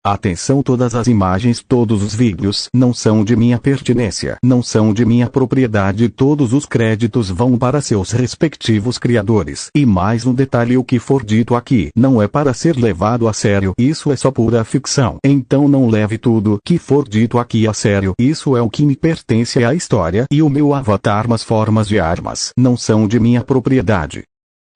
Atenção, todas as imagens, todos os vídeos não são de minha pertinência, não são de minha propriedade, todos os créditos vão para seus respectivos criadores. E mais um detalhe, o que for dito aqui não é para ser levado a sério, isso é só pura ficção. Então não leve tudo que for dito aqui a sério, isso é o que me pertence à história e o meu avatar, mas formas de armas não são de minha propriedade.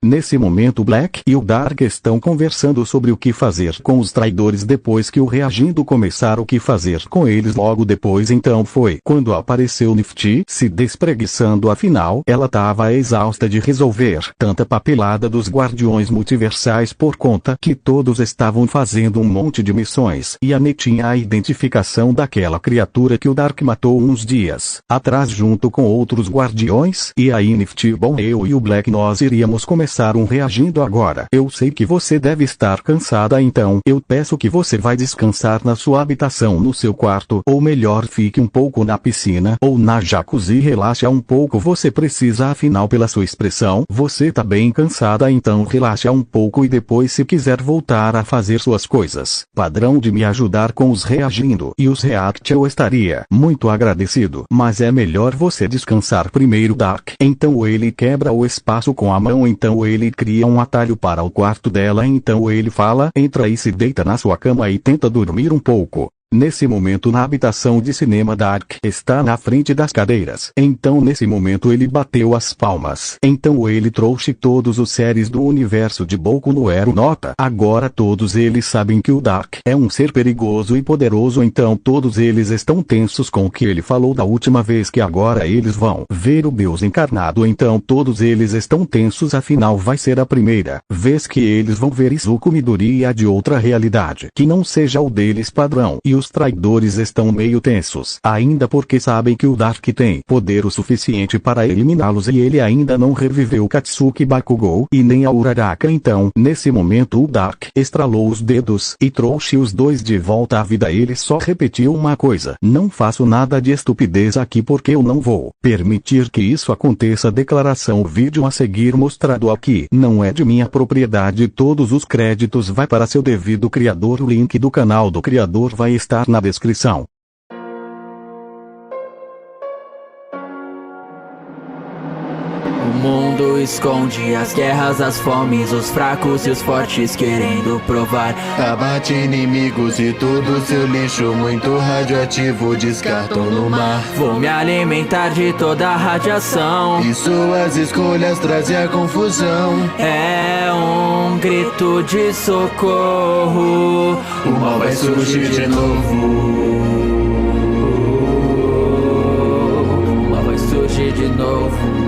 Nesse momento Black e o Dark estão conversando sobre o que fazer com os traidores depois que o reagindo começar o que fazer com eles logo depois. Então foi quando apareceu Nifty se despreguiçando, afinal ela estava exausta de resolver tanta papelada dos guardiões multiversais por conta que todos estavam fazendo um monte de missões e a Ney tinha a identificação daquela criatura que o Dark matou uns dias atrás junto com outros guardiões. E aí Nifty, bom, eu e o Black nós iríamos começar reagindo agora. Eu sei que você deve estar cansada, então eu peço que você vá descansar na sua habitação, no seu quarto, ou melhor fique um pouco na piscina ou na jacuzzi, relaxe um pouco, você precisa, afinal pela sua expressão você tá bem cansada, então relaxe um pouco e depois se quiser voltar a fazer suas coisas padrão de me ajudar com os reagindo e os react, eu estaria muito agradecido, mas é melhor você descansar primeiro, Dark. Então ele quebra o espaço com a mão, então ele cria um atalho para o quarto dela, então ele fala, entra e se deita na sua cama e tenta dormir um pouco. Nesse momento na habitação de cinema, Dark está na frente das cadeiras. Então nesse momento ele bateu as palmas. Então ele trouxe todos os seres do universo de Boku no Hero. Nota, agora todos eles sabem que o Dark é um ser perigoso e poderoso, então todos eles estão tensos com o que ele falou da última vez, que agora eles vão ver o Deus encarnado. Então todos eles estão tensos, afinal vai ser a primeira vez que eles vão ver Izuku Midoriya de outra realidade que não seja o deles padrão. E os traidores estão meio tensos ainda porque sabem que o Dark tem poder o suficiente para eliminá-los e ele ainda não reviveu Katsuki Bakugou e nem a Uraraka. Então nesse momento o Dark estralou os dedos e trouxe os dois de volta à vida. Ele só repetiu uma coisa: não faço nada de estupidez aqui porque eu não vou permitir que isso aconteça. Declaração: o vídeo a seguir mostrado aqui não é de minha propriedade, todos os créditos vai para seu devido criador. O link do canal do criador vai estar na descrição. O mundo esconde as guerras, as fomes, os fracos e os fortes querendo provar. Abate inimigos e todo seu lixo muito radioativo descartam no mar. Vou me alimentar de toda a radiação E suas escolhas trazem a confusão. é um grito de socorro. O mal vai surgir de novo. O mal vai surgir de novo.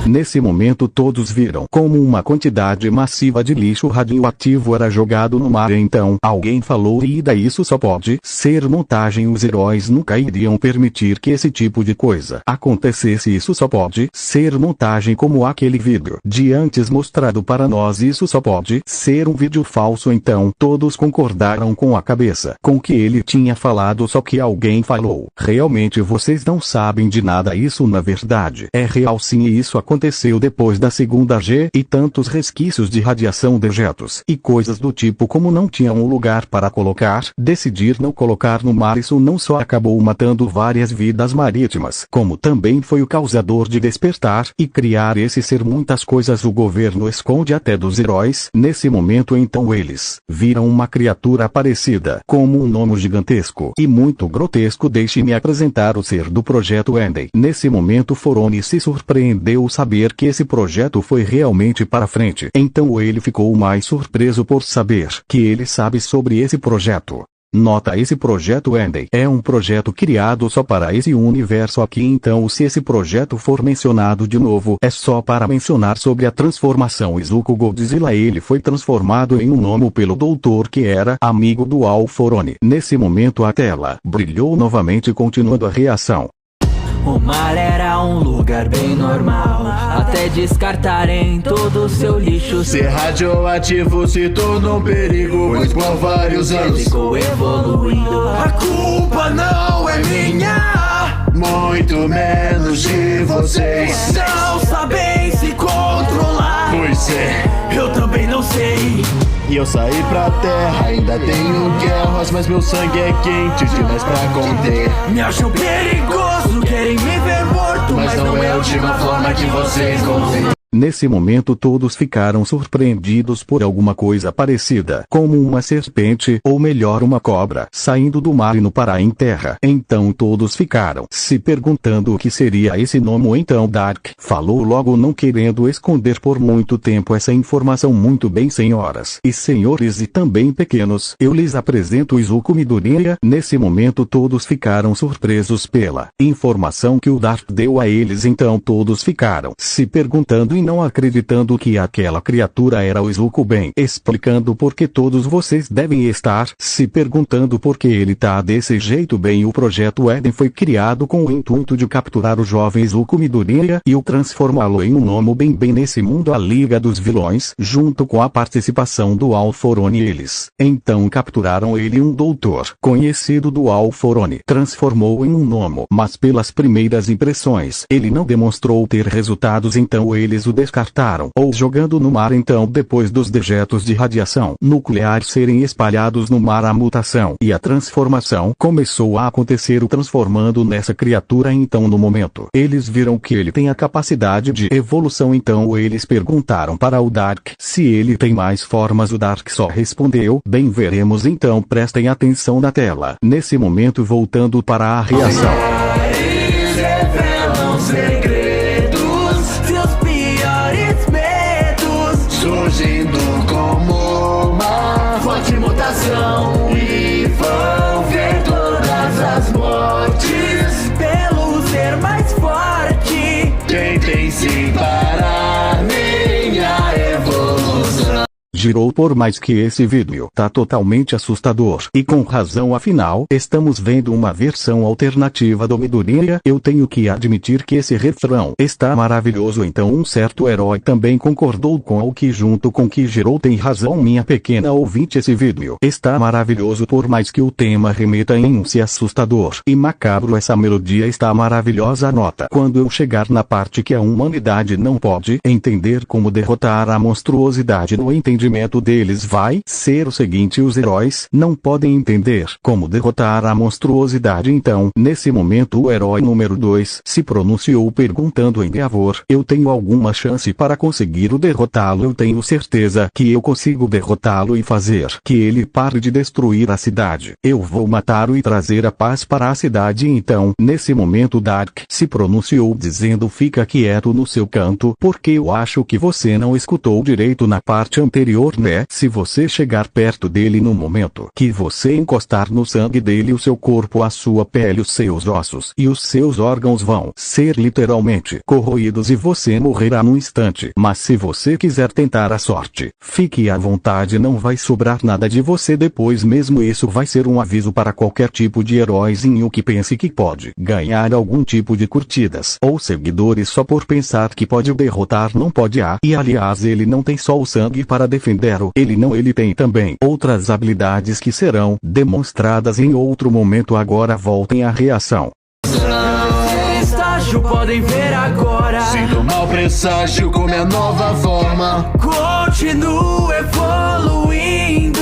Nesse momento todos viram como uma quantidade massiva de lixo radioativo era jogado no mar. Então alguém falou: e daí isso só pode ser montagem, os heróis nunca iriam permitir que esse tipo de coisa acontecesse, isso só pode ser montagem, como aquele vídeo de antes mostrado para nós, isso só pode ser um vídeo falso. Então todos concordaram com a cabeça com o que ele tinha falado, só que alguém falou: realmente vocês não sabem de nada, isso na verdade é real sim, e isso aconteceu depois da segunda G e tantos resquícios de radiação, dejetos e coisas do tipo. Como não tinha um lugar para colocar, decidir não colocar no mar. Isso não só acabou matando várias vidas marítimas, como também foi o causador de despertar e criar esse ser muitas coisas. O governo esconde até dos heróis. Nesse momento então eles viram uma criatura parecida como um gnomo gigantesco e muito grotesco. Deixe-me apresentar o ser do projeto Enden. Nesse momento Forone se surpreendeu saber que esse projeto foi realmente para frente. Então ele ficou mais surpreso por saber que ele sabe sobre esse projeto. Nota: esse projeto Enden é um projeto criado só para esse universo aqui. Então se esse projeto for mencionado de novo, é só para mencionar sobre a transformação Izuku Godzilla. Ele foi transformado em um gnomo pelo doutor que era amigo do Alforone. Nesse momento a tela brilhou novamente, continuando a reação. O mar era um lugar bem normal, até descartarem todo o seu lixo. Ser radioativo se tornou um perigo, pois por vários anos ficou evoluindo. A culpa não é minha, muito menos de vocês. Não sabem se controlar. Pois é, Eu sei. E eu saí pra terra, ainda tenho guerras, mas meu sangue é quente demais pra conter. Me acham perigoso, querem me ver morto, Mas não é a última forma que vocês vão ver. Nesse momento todos ficaram surpreendidos por alguma coisa parecida, como uma serpente, ou melhor uma cobra, saindo do mar e no parar em terra. Então todos ficaram se perguntando o que seria esse gnomo. Então Dark falou logo, não querendo esconder por muito tempo essa informação. Muito bem, senhoras e senhores e também pequenos, eu lhes apresento Izuku Midoriya. Nesse momento todos ficaram surpresos pela informação que o Dark deu a eles. Então todos ficaram se perguntando e não acreditando que aquela criatura era o Izuku, bem explicando porque todos vocês devem estar se perguntando por que ele tá desse jeito. Bem, o projeto Eden foi criado com o intuito de capturar o jovem Izuku Midoriya e o transformá-lo em um gnomo bem nesse mundo. A Liga dos Vilões, junto com a participação do Alforone, eles então capturaram ele. Um doutor conhecido do Alforone transformou em um gnomo, mas pelas primeiras impressões ele não demonstrou ter resultados, então eles o descartaram ou jogando no mar. Então depois dos dejetos de radiação nuclear serem espalhados no mar, a mutação e a transformação começou a acontecer, o transformando nessa criatura. Então no momento eles viram que ele tem a capacidade de evolução, então eles perguntaram para o Dark se ele tem mais formas. O Dark só respondeu: bem, veremos. Então prestem atenção na tela. Nesse momento, voltando para a reação. Eles revelam segredos, seus piores medos, Surgindo como uma forte mutação, e vão ver todas as mortes pelo ser mais forte. tentem se parar minha evolução. Girou. Por mais que esse vídeo tá totalmente assustador, e com razão, afinal estamos vendo uma versão alternativa do Midoriya, eu tenho que admitir que esse refrão está maravilhoso. Então um certo herói também concordou com o que, junto com que Girou tem razão. Minha pequena ouvinte, esse vídeo está maravilhoso, por mais que o tema remeta em um se assustador e macabro, essa melodia está maravilhosa. Nota: quando eu chegar na parte que a humanidade não pode entender como derrotar a monstruosidade, no entendimento deles vai ser o seguinte: os heróis não podem entender como derrotar a monstruosidade. Então nesse momento o herói número 2 se pronunciou perguntando: Endeavor, eu tenho alguma chance para conseguir o derrotá-lo? Eu tenho certeza que eu consigo derrotá-lo e fazer que ele pare de destruir a cidade. Eu vou matá-lo e trazer a paz para a cidade. Então nesse momento Dark se pronunciou dizendo: fica quieto no seu canto, porque eu acho que você não escutou direito na parte anterior, né? Se você chegar perto dele, no momento que você encostar no sangue dele, o seu corpo, a sua pele, os seus ossos e os seus órgãos vão ser literalmente corroídos e você morrerá num instante. Mas se você quiser tentar a sorte, fique à vontade, não vai sobrar nada de você depois mesmo. Isso vai ser um aviso para qualquer tipo de heróizinho que pense que pode ganhar algum tipo de curtidas ou seguidores só por pensar que pode o derrotar. Não pode. E aliás, ele não tem só o sangue para defender-o, ele tem também outras habilidades que serão demonstradas em outro momento. Agora voltem à reação. Estágio podem ver agora. Sinto mau presságio com minha nova forma. Continuo evoluindo.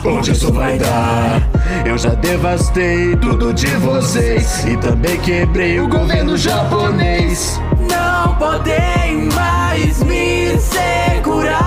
Onde isso vai dar? Eu já devastei tudo de vocês e também quebrei o governo japonês. Não podem mais me segurar.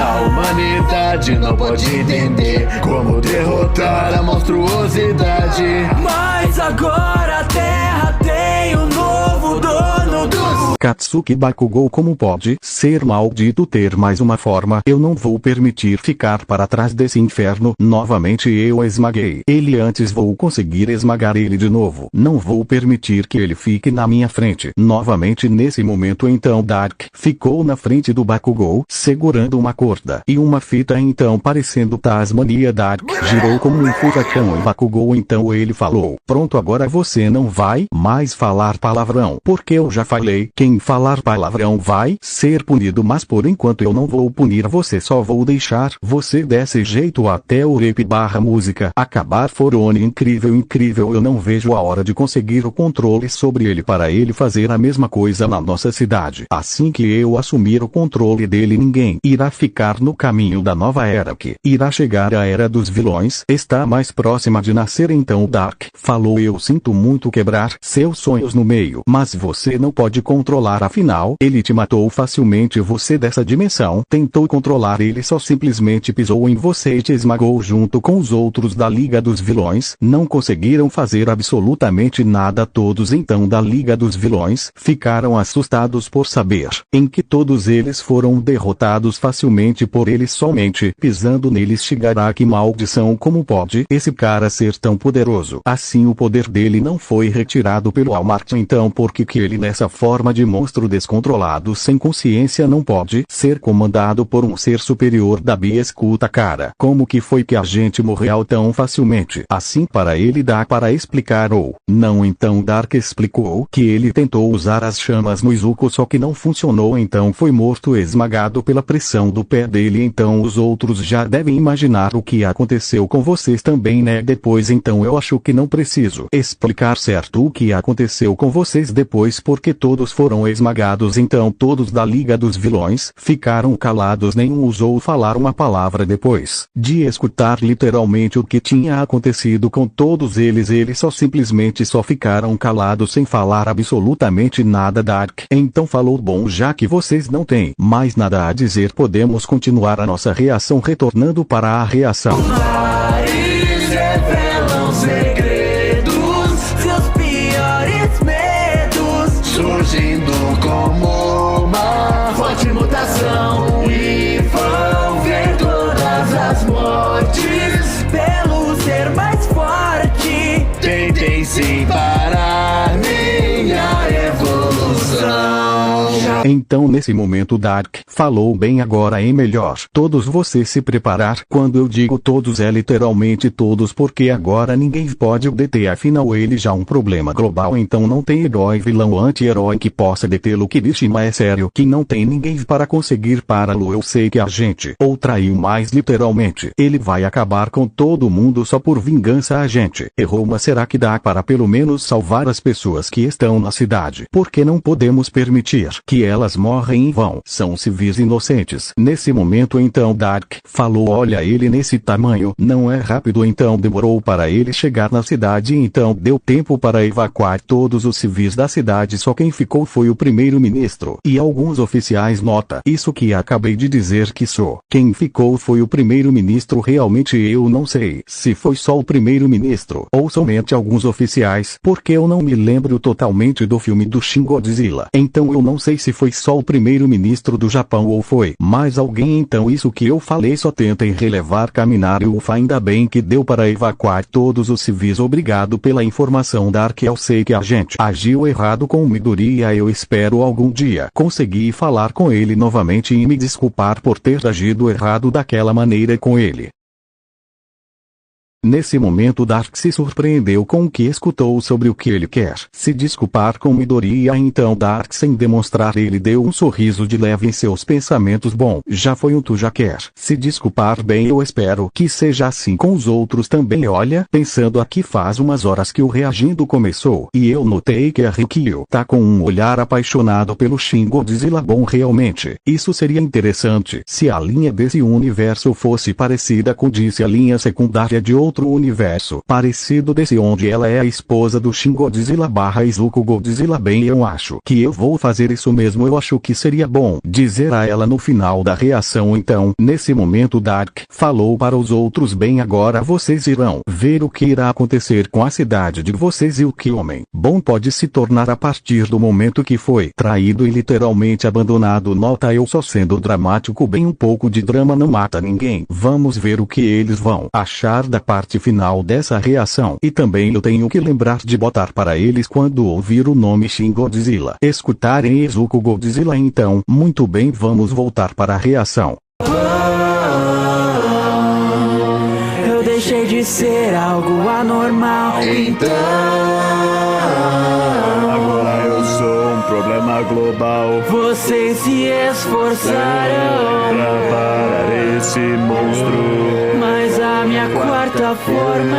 A humanidade não pode entender como derrotar a monstruosidade. Mas agora a Terra tem um novo dono do... Katsuki Bakugou, como pode ser maldito ter mais uma forma? Eu não vou permitir ficar para trás desse inferno. Novamente eu esmaguei ele antes, vou conseguir esmagar ele de novo. Não vou permitir que ele fique na minha frente novamente. Nesse momento então Dark ficou na frente do Bakugou, segurando uma corda e uma fita, então parecendo Tasmania. Dark girou como um furacão e Bakugou, então ele falou: pronto, agora você não vai mais falar palavrão, porque eu já falei. Quem Quem falar palavrão vai ser punido, mas por enquanto eu não vou punir você, só vou deixar você desse jeito até o rap/música acabar. Forone incrível, incrível, eu não vejo a hora de conseguir o controle sobre ele para ele fazer a mesma coisa na nossa cidade. Assim que eu assumir o controle dele, ninguém irá ficar no caminho da nova era que irá chegar. A era dos vilões está mais próxima de nascer. Então Dark falou: eu sinto muito quebrar seus sonhos no meio, mas você não pode controlar, afinal ele te matou facilmente. Você dessa dimensão tentou controlar ele, só simplesmente pisou em você e te esmagou junto com os outros da Liga dos Vilões. Não conseguiram fazer absolutamente nada. Todos então da Liga dos Vilões ficaram assustados por saber em que todos eles foram derrotados facilmente por ele, somente pisando neles. Shigaraki, que maldição, como pode esse cara ser tão poderoso assim? O poder dele não foi retirado pelo Walmart, então por que ele nessa forma de monstro descontrolado sem consciência não pode ser comandado por um ser superior? Dabi, escuta cara, como que foi que a gente morreu tão facilmente assim? Para ele dá para explicar ou não? Então Dark explicou que ele tentou usar as chamas no Izuku, só que não funcionou, então foi morto esmagado pela pressão do pé dele. Então os outros já devem imaginar o que aconteceu com vocês também, né? Depois então eu acho que não preciso explicar certo o que aconteceu com vocês depois, porque todos foram esmagados. Então todos da Liga dos Vilões ficaram calados, nenhum ousou falar uma palavra depois de escutar literalmente o que tinha acontecido com todos eles. Eles simplesmente ficaram calados sem falar absolutamente nada. Dark então falou: bom, já que vocês não têm mais nada a dizer, podemos continuar a nossa reação. Retornando para a reação. Mares revelam segredos, seus piores medos, surgindo como uma forte mutação, e vão ver todas as mortes pelo ser mais forte. tentem sim parar minha evolução. Então nesse momento Dark falou: bem, agora é melhor todos vocês se preparar. Quando eu digo todos, é literalmente todos, porque agora ninguém pode o deter, afinal ele já é um problema global, então não tem herói, vilão, anti-herói que possa detê-lo. Kirishima, é sério que não tem ninguém para conseguir pará-lo? Eu sei que a gente ou traiu, mas literalmente ele vai acabar com todo mundo só por vingança. A gente errou, mas será que dá para pelo menos salvar as pessoas que estão na cidade? Porque não podemos permitir que elas morrem em vão, são civis inocentes. Nesse momento então Dark falou: olha, ele nesse tamanho não é rápido, então demorou para ele chegar na cidade, então deu tempo para evacuar todos os civis da cidade, só quem ficou foi o primeiro-ministro e alguns oficiais. Nota isso que acabei de dizer, que só quem ficou foi o primeiro-ministro. Realmente eu não sei se foi só o primeiro-ministro ou somente alguns oficiais, porque eu não me lembro totalmente do filme do Shin Godzilla, então eu não sei se foi só o primeiro-ministro do Japão ou foi mais alguém. Então isso que eu falei, só tentem relevar, caminhar e ufa, ainda bem que deu para evacuar todos os civis. Obrigado pela informação, Dark. Eu sei que a gente agiu errado com o Midoriya, eu espero algum dia conseguir falar com ele novamente e me desculpar por ter agido errado daquela maneira com ele. Nesse momento Dark se surpreendeu com o que escutou sobre o que ele quer se desculpar com Midoriya. Então Dark, sem demonstrar, ele deu um sorriso de leve em seus pensamentos. Bom, já foi tu já quer se desculpar, bem, eu espero que seja assim com os outros também. Olha, pensando aqui, faz umas horas que o reagindo começou e eu notei que a Rikyu tá com um olhar apaixonado pelo Shin Godzilla. Bom, realmente isso seria interessante se a linha desse universo fosse parecida com, disse, a linha secundária de outro universo parecido desse, onde ela é a esposa do Shin Godzilla / Izuku Godzilla. Bem, eu acho que eu vou fazer isso mesmo, eu acho que seria bom dizer a ela no final da reação. Então nesse momento Dark falou para os outros: bem, agora vocês irão ver o que irá acontecer com a cidade de vocês e o que homem bom pode se tornar a partir do momento que foi traído e literalmente abandonado. Nota eu só sendo dramático, bem, um pouco de drama não mata ninguém. Vamos ver o que eles vão achar da parte final dessa reação. E também eu tenho que lembrar de botar para eles, quando ouvir o nome Shin Godzilla, escutarem Izuku Godzilla. Então, muito bem, vamos voltar para a reação. Eu deixei de ser algo anormal, Então agora eu sou um problema global. Vocês se esforçaram Pra parar esse monstro, mas a minha quarta forma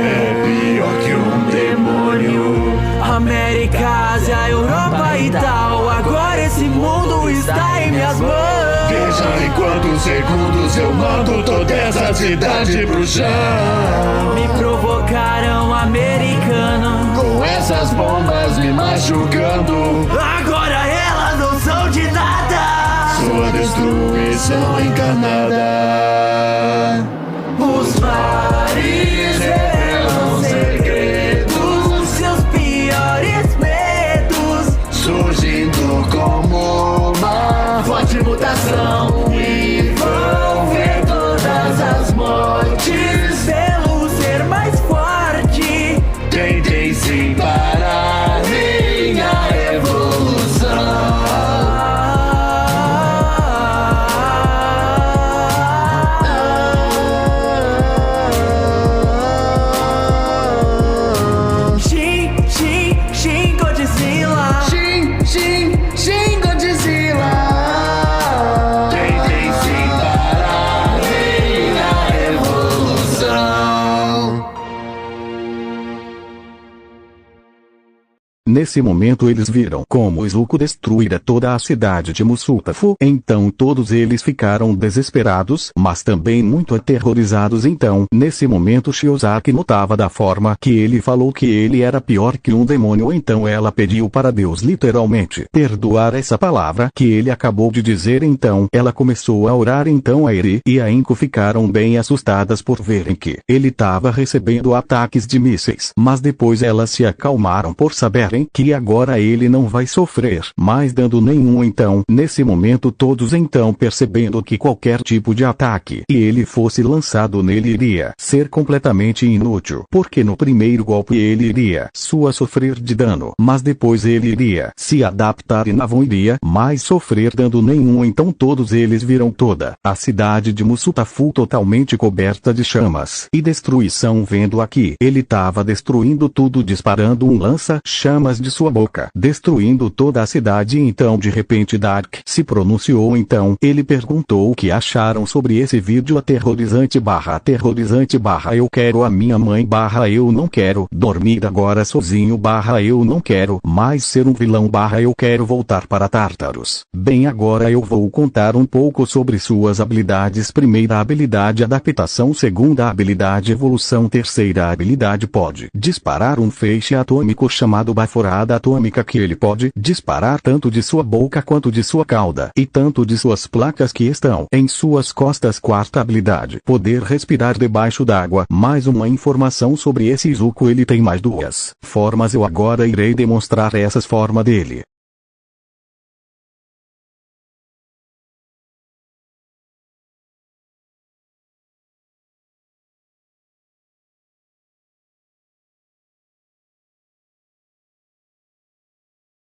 é pior que um demônio. América, Ásia, Europa e tal. Agora esse mundo está em minhas mãos. Veja em quantos segundos eu mando toda essa cidade pro chão. Me provocaram, americano, Com essas bombas me machucando, agora elas não são de nada. sua destruição encarnada. Os mares revelam segredos, seus piores medos, Surgindo como uma forte mutação, e vão ver todas as mortes pelo ser mais forte. Tentem sim parar minha evolução. Shin Godzilla. Shin Godzilla. Tentem sim parar minha evolução. Nesse momento eles viram como o Izuku destruíra toda a cidade de Musutafu. Então todos eles ficaram desesperados, mas também muito aterrorizados. Então, nesse momento Shiozaki notava da forma que ele falou que ele era pior que um demônio. Então ela pediu para Deus literalmente perdoar essa palavra que ele acabou de dizer. Então ela começou a orar. Então a Eri e a Inko ficaram bem assustadas por verem que ele estava recebendo ataques de mísseis. Mas depois elas se acalmaram por saberem que agora ele não vai sofrer mais dano nenhum. Então, nesse momento todos então percebendo que qualquer tipo de ataque e ele fosse lançado nele iria ser completamente inútil, porque no primeiro golpe ele iria sofrer de dano, mas depois ele iria se adaptar e não iria mais sofrer dano nenhum. Então todos eles viram toda a cidade de Musutafu totalmente coberta de chamas e destruição. Vendo aqui, ele estava destruindo tudo, disparando um lança-chamas de sua boca, destruindo toda a cidade. Então de repente Dark se pronunciou. Então ele perguntou o que acharam sobre esse vídeo aterrorizante eu quero a minha mãe eu não quero dormir agora sozinho eu não quero mais ser um vilão eu quero voltar para Tártaros. Bem, agora eu vou contar um pouco sobre suas habilidades. Primeira habilidade, adaptação. Segunda habilidade, evolução. Terceira habilidade, pode disparar um feixe atômico chamado baforada atômica, que ele pode disparar tanto de sua boca quanto de sua cauda e tanto de suas placas que estão em suas costas. Quarta habilidade, poder respirar debaixo d'água. Mais uma informação sobre esse Izuku, ele tem mais duas formas. Eu agora irei demonstrar essas formas dele.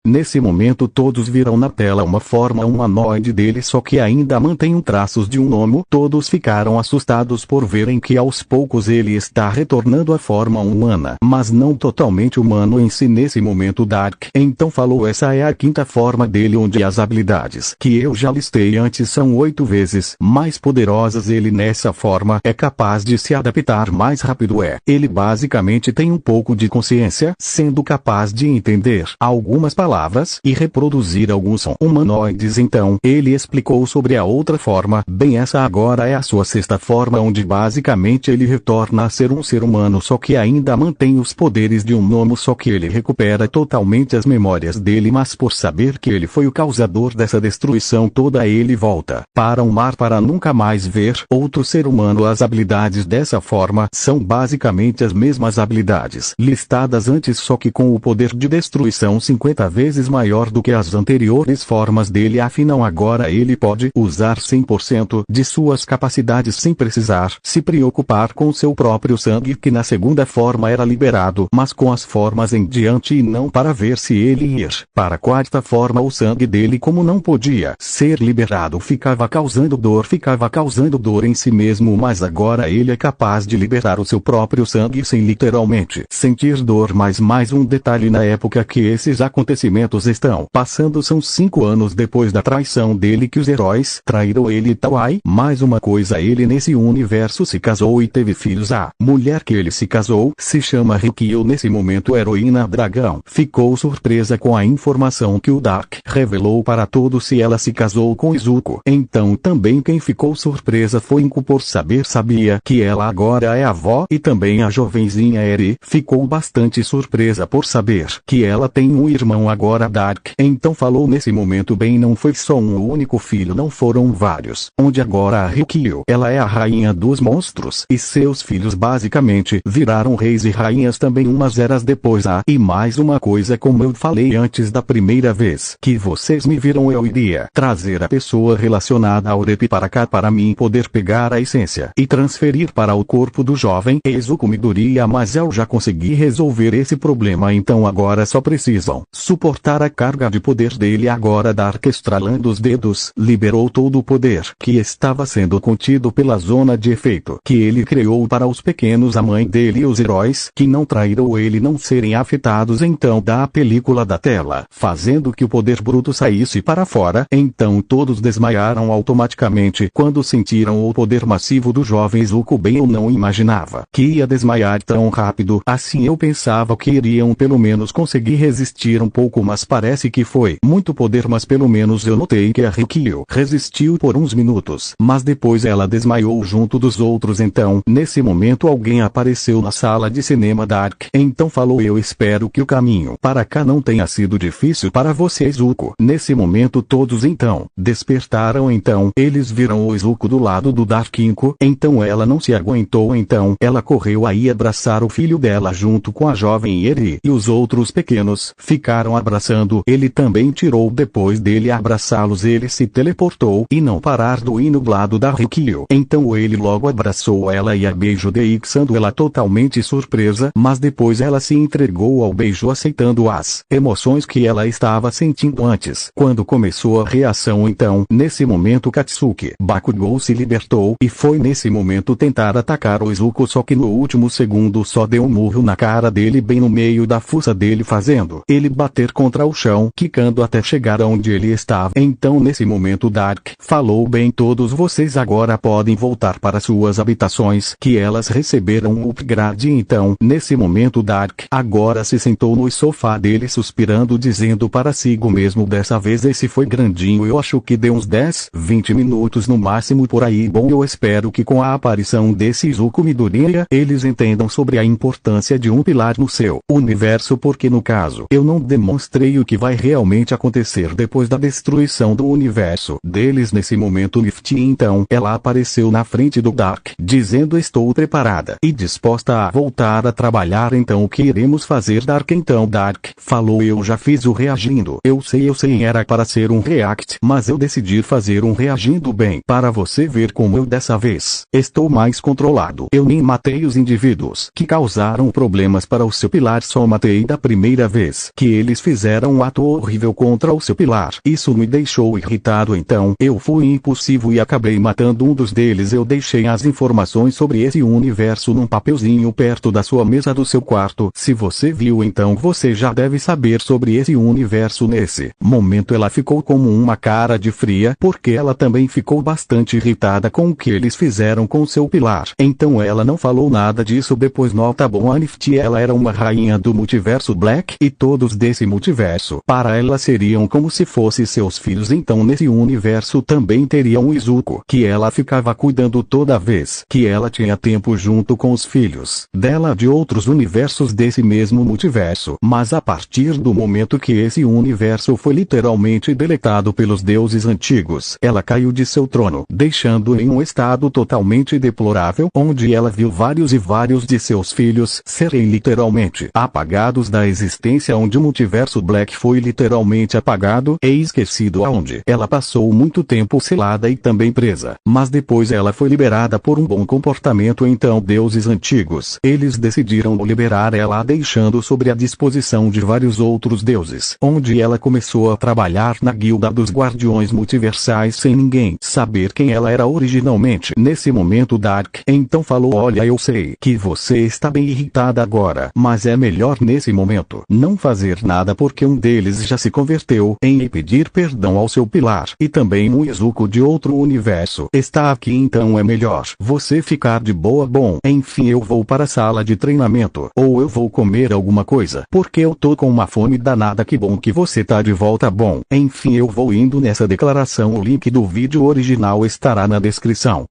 Nesse momento todos viram na tela uma forma humanoide dele, só que ainda mantém traços de um gnomo. Todos ficaram assustados por verem que aos poucos ele está retornando à forma humana, mas não totalmente humano em si. Nesse momento Dark então falou: essa é a quinta forma dele, onde as habilidades que eu já listei antes são 8 vezes mais poderosas. Ele nessa forma é capaz de se adaptar mais rápido. Ele basicamente tem um pouco de consciência, sendo capaz de entender algumas palavras e reproduzir alguns sons humanoides. Então, ele explicou sobre a outra forma. Bem, essa agora é a sua sexta forma, onde basicamente ele retorna a ser um ser humano, só que ainda mantém os poderes de um gnomo, só que ele recupera totalmente as memórias dele, mas por saber que ele foi o causador dessa destruição toda, ele volta para o mar para nunca mais ver outro ser humano. As habilidades dessa forma são basicamente as mesmas habilidades listadas antes, só que com o poder de destruição 50 vezes maior do que as anteriores formas dele. Afinal, agora ele pode usar 100% de suas capacidades sem precisar se preocupar com seu próprio sangue, que na segunda forma era liberado, mas com as formas em diante, e não para ver se ele ir para a quarta forma. O sangue dele, como não podia ser liberado, ficava causando dor em si mesmo, mas agora ele é capaz de liberar o seu próprio sangue sem literalmente sentir dor. Mas mais um detalhe: na época que esses acontecimentos acontecimentos estão passando. São 5 anos depois da traição dele que os heróis traíram ele e tal. Mais uma coisa, ele nesse universo se casou e teve filhos. A mulher que ele se casou se chama Rikyo. Nesse momento Heroína Dragão ficou surpresa com a informação que o Dark revelou para todos, se ela se casou com Izuku. Então também quem ficou surpresa foi Inko, por sabia que ela agora é avó, e também a jovenzinha Eri ficou bastante surpresa por saber que ela tem um irmão agora Dark. Então falou nesse momento, bem, não foi só um único filho, não foram vários, onde agora a Rikyo, ela é a rainha dos monstros, e seus filhos basicamente viraram reis e rainhas também umas eras depois. E mais uma coisa, como eu falei antes da primeira vez que vocês me viram, eu iria trazer a pessoa relacionada ao Rep para cá para mim poder pegar a essência e transferir para o corpo do jovem Izuku Midoriya, mas eu já consegui resolver esse problema, então agora só precisam suportar a carga de poder dele. Agora Dark, estralando os dedos, liberou todo o poder que estava sendo contido pela zona de efeito que ele criou para os pequenos, a mãe dele e os heróis que não traíram ele não serem afetados então da película da tela, fazendo que o poder bruto saísse para fora. Então todos desmaiaram automaticamente quando sentiram o poder massivo do jovem Izuku. Bem, eu não imaginava que ia desmaiar tão rápido assim, eu pensava que iriam pelo menos conseguir resistir um pouco, mas parece que foi muito poder. Mas pelo menos eu notei que a Rikyo resistiu por uns minutos, mas depois ela desmaiou junto dos outros. Então nesse momento alguém apareceu na sala de cinema Dark, então falou, eu espero que o caminho para cá não tenha sido difícil para você, Izuku. Nesse momento todos então despertaram, então eles viram o Izuku do lado do Dark Inko, então ela não se aguentou, então ela correu aí abraçar o filho dela junto com a jovem Eri, e os outros pequenos ficaram abraçando ele também. Tirou depois dele abraçá-los, ele se teleportou e não parar do ir no lado da Rikyo, então ele logo abraçou ela e a beijo, deixando ela totalmente surpresa, mas depois ela se entregou ao beijo aceitando as emoções que ela estava sentindo antes. Quando começou a reação, então nesse momento Katsuki Bakugou se libertou e foi nesse momento tentar atacar o Izuku, só que no último segundo só deu um murro na cara dele bem no meio da fuça dele, fazendo ele bater contra o chão, quicando até chegar onde ele estava. Então nesse momento Dark falou, bem, todos vocês agora podem voltar para suas habitações, que elas receberam um upgrade. Então nesse momento Dark agora se sentou no sofá dele suspirando, dizendo para si mesmo, dessa vez esse foi grandinho, eu acho que deu uns 10, 20 minutos no máximo por aí. Bom, eu espero que com a aparição desse Izuku Midoriya eles entendam sobre a importância de um pilar no seu universo, porque no caso eu não demonstrei o que vai realmente acontecer depois da destruição do universo deles. Nesse momento Nifty então ela apareceu na frente do Dark dizendo, estou preparada e disposta a voltar a trabalhar, então o que iremos fazer, Dark? Então Dark falou, eu já fiz o reagindo, eu sei, era para ser um react, mas eu decidi fazer um reagindo, bem, para você ver como eu dessa vez estou mais controlado. Eu nem matei os indivíduos que causaram problemas para o seu pilar, só matei da primeira vez que eles fizeram um ato horrível contra o seu pilar. Isso me deixou irritado, então eu fui impulsivo e acabei matando um dos deles. Eu deixei as informações sobre esse universo num papelzinho perto da sua mesa do seu quarto. Se você viu, então você já deve saber sobre esse universo. Nesse momento ela ficou como uma cara de fria, porque ela também ficou bastante irritada com o que eles fizeram com seu pilar. Então ela não falou nada disso. Depois nota, bom, a Nifty ela era uma rainha do multiverso Black, e todos desse multiverso para ela seriam como se fossem seus filhos. Então nesse universo também teria um Izuku que ela ficava cuidando toda vez que ela tinha tempo, junto com os filhos dela de outros universos desse mesmo multiverso. Mas a partir do momento que esse universo foi literalmente deletado pelos deuses antigos, ela caiu de seu trono, deixando em um estado totalmente deplorável, onde ela viu vários e vários de seus filhos serem literalmente apagados da existência, onde o multiverso Black foi literalmente apagado e esquecido, aonde ela passou muito tempo selada e também presa. Mas depois ela foi liberada por um bom comportamento. Então deuses antigos, eles decidiram liberar ela, deixando sob a disposição de vários outros deuses, onde ela começou a trabalhar na guilda dos guardiões multiversais sem ninguém saber quem ela era originalmente. Nesse momento Dark então falou, olha, eu sei que você está bem irritada agora, mas é melhor nesse momento não fazer nada, porque um deles já se converteu em pedir perdão ao seu pilar. E também um Izuku de outro universo está aqui, então é melhor você ficar de boa. Bom, enfim, eu vou para a sala de treinamento. Ou eu vou comer alguma coisa, porque eu tô com uma fome danada. Que bom que você tá de volta. Bom, enfim, eu vou indo nessa declaração. O link do vídeo original estará na descrição.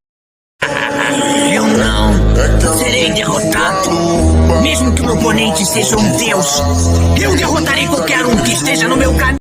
Eu não serei derrotado. Mesmo que o meu oponente seja um deus, eu derrotarei qualquer um que esteja no meu caminho.